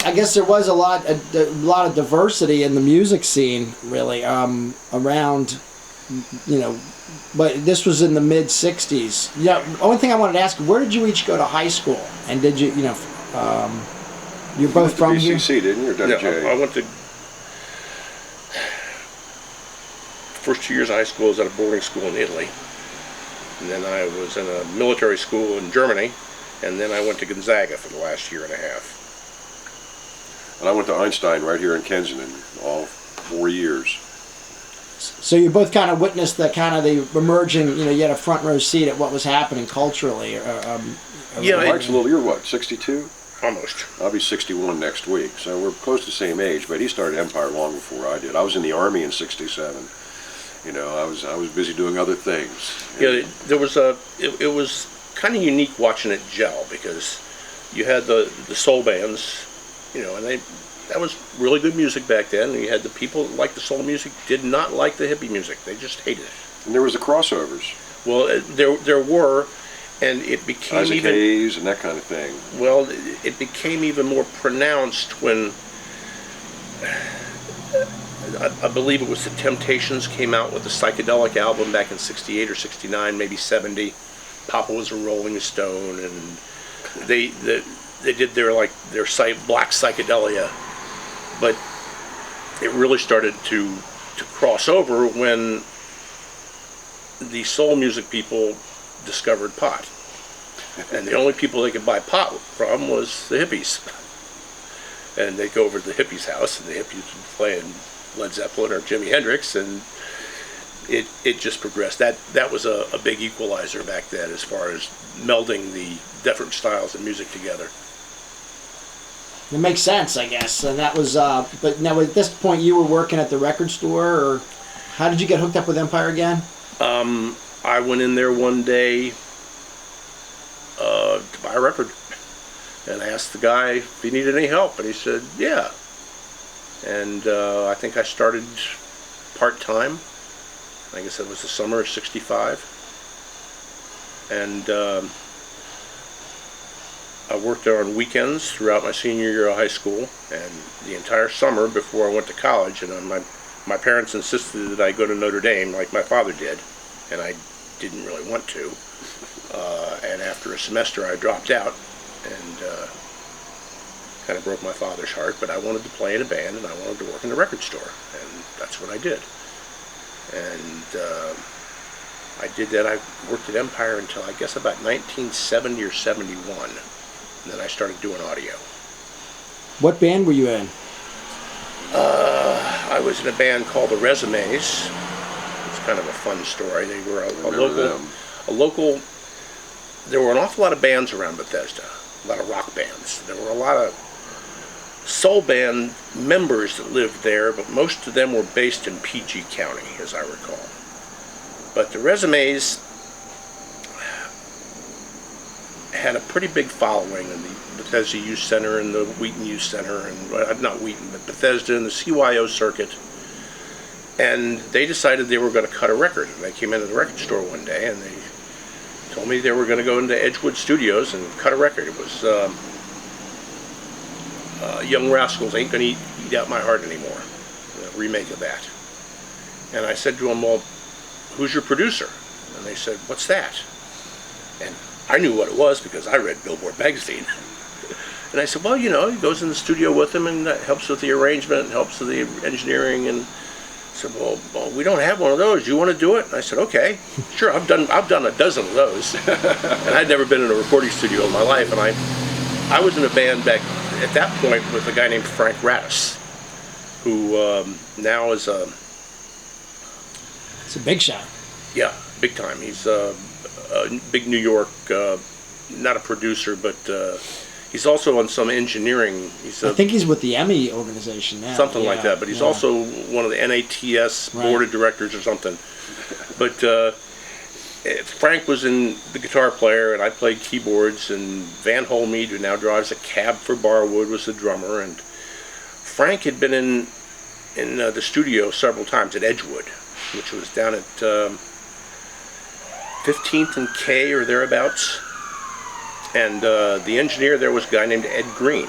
I guess there was a lot of diversity in the music scene, really, around, you know, but this was in the mid '60s. Yeah. Only thing I wanted to ask: where did you each go to high school? And did you, you're both from here? BCC, didn't you? Or WJ? Yeah, I went to. First 2 years of high school was at a boarding school in Italy, and then I was in a military school in Germany, and then I went to Gonzaga for the last year and a half. And I went to Einstein right here in Kensington, all 4 years. So you both kind of witnessed the emerging, you had a front row seat at what was happening culturally. Yeah, Mike's a little, you're what, 62? Almost. I'll be 61 next week, so we're close to the same age, but he started Empire long before I did. I was in the Army in '67. I was busy doing other things. Yeah, there was it was kind of unique watching it gel, because you had the soul bands, and that was really good music back then. And you had the people that liked the soul music, did not like the hippie music. They just hated it. And there was the crossovers. Well, there were, and it became Isaac even Hayes and that kind of thing. Well, it became even more pronounced when I believe it was the Temptations came out with a psychedelic album back in '68 or '69, maybe '70. Papa was a Rolling Stone, and they did their black psychedelia, but it really started to cross over when the soul music people discovered pot, and the only people they could buy pot from was the hippies, and they'd go over to the hippies' house, and the hippies would play Led Zeppelin or Jimi Hendrix, and it just progressed. That was a big equalizer back then as far as melding the different styles of music together. It makes sense, I guess. And that was, but now at this point you were working at the record store, or how did you get hooked up with Empire again? I went in there one day to buy a record, and I asked the guy if he needed any help, and he said, yeah. And I think I started part-time. I guess that was the summer of '65. And I worked there on weekends throughout my senior year of high school, and the entire summer before I went to college. And my parents insisted that I go to Notre Dame like my father did, and I didn't really want to. And after a semester I dropped out, and kind of broke my father's heart, but I wanted to play in a band and I wanted to work in a record store, and that's what I did. And I did that. I worked at Empire until I guess about 1970 or 71, and then I started doing audio. What band were you in? I was in a band called the Resumes. It's kind of a fun story. They were a local. There were an awful lot of bands around Bethesda, a lot of rock bands. There were a lot of soul band members that lived there, but most of them were based in PG County, as I recall. But the Resumes had a pretty big following in the Bethesda Youth Center and the Wheaton Youth Center, and not Wheaton, but Bethesda and the CYO circuit. And they decided they were going to cut a record. And they came into the record store one day and they told me they were going to go into Edgewood Studios and cut a record. It was Young Rascals Ain't Gonna Eat Out My Heart Anymore, a remake of that. And I said to them, well, who's your producer? And they said, what's that? And I knew what it was because I read Billboard magazine. And I said, well, he goes in the studio with them and helps with the arrangement, helps with the engineering. And I said, well, we don't have one of those. You want to do it? And I said, okay, sure. I've done a dozen of those. And I'd never been in a recording studio in my life. And I was in a band back at that point with a guy named Frank Radis, who now is It's a big shot. Yeah, big time. He's a big New York, not a producer, but he's also on some engineering. I think he's with the Emmy organization now. Something like that, but he's also one of the NATS board of directors or something. But Frank was in the guitar player, and I played keyboards, and Van Holmead, who now drives a cab for Barwood, was the drummer. And Frank had been in the studio several times at Edgewood, which was down at 15th and K or thereabouts. And the engineer there was a guy named Ed Green.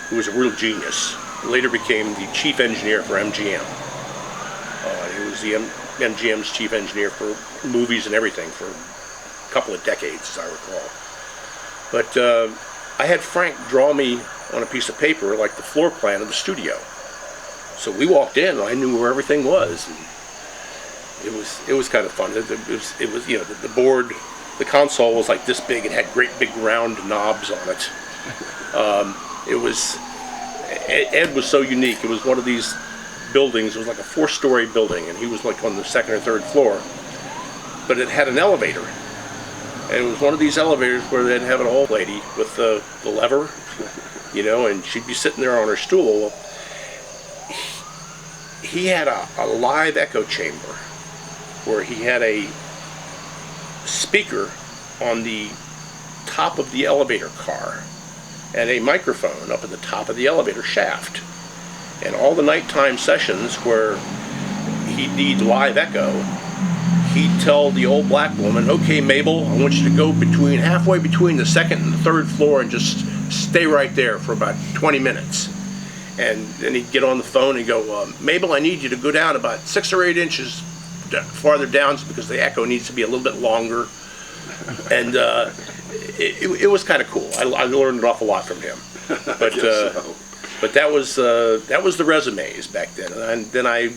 who was a real genius. Later became the chief engineer for MGM. He was the MGM's chief engineer for movies and everything for a couple of decades, as I recall. But I had Frank draw me on a piece of paper like the floor plan of the studio. So we walked in, and I knew where everything was. And it was kind of fun. It was you know, the board, the console was like this big. It had great big round knobs on it. Ed was so unique. It was one of these buildings. It was like a 4-story building, and he was like on the second or third floor. But it had an elevator, and it was one of these elevators where they'd have an old lady with the lever, you know, and she'd be sitting there on her stool. He had a live echo chamber where he had a speaker on the top of the elevator car and a microphone up at the top of the elevator shaft. And all the nighttime sessions where he'd need live echo, he'd tell the old black woman, "Okay, Mabel, I want you to go halfway between the second and the third floor and just stay right there for about 20 minutes. And then he'd get on the phone and go, "Mabel, I need you to go down about 6 or 8 inches farther down because the echo needs to be a little bit longer." And it was kind of cool. I learned an awful lot from him. But that was the resumes back then. And then I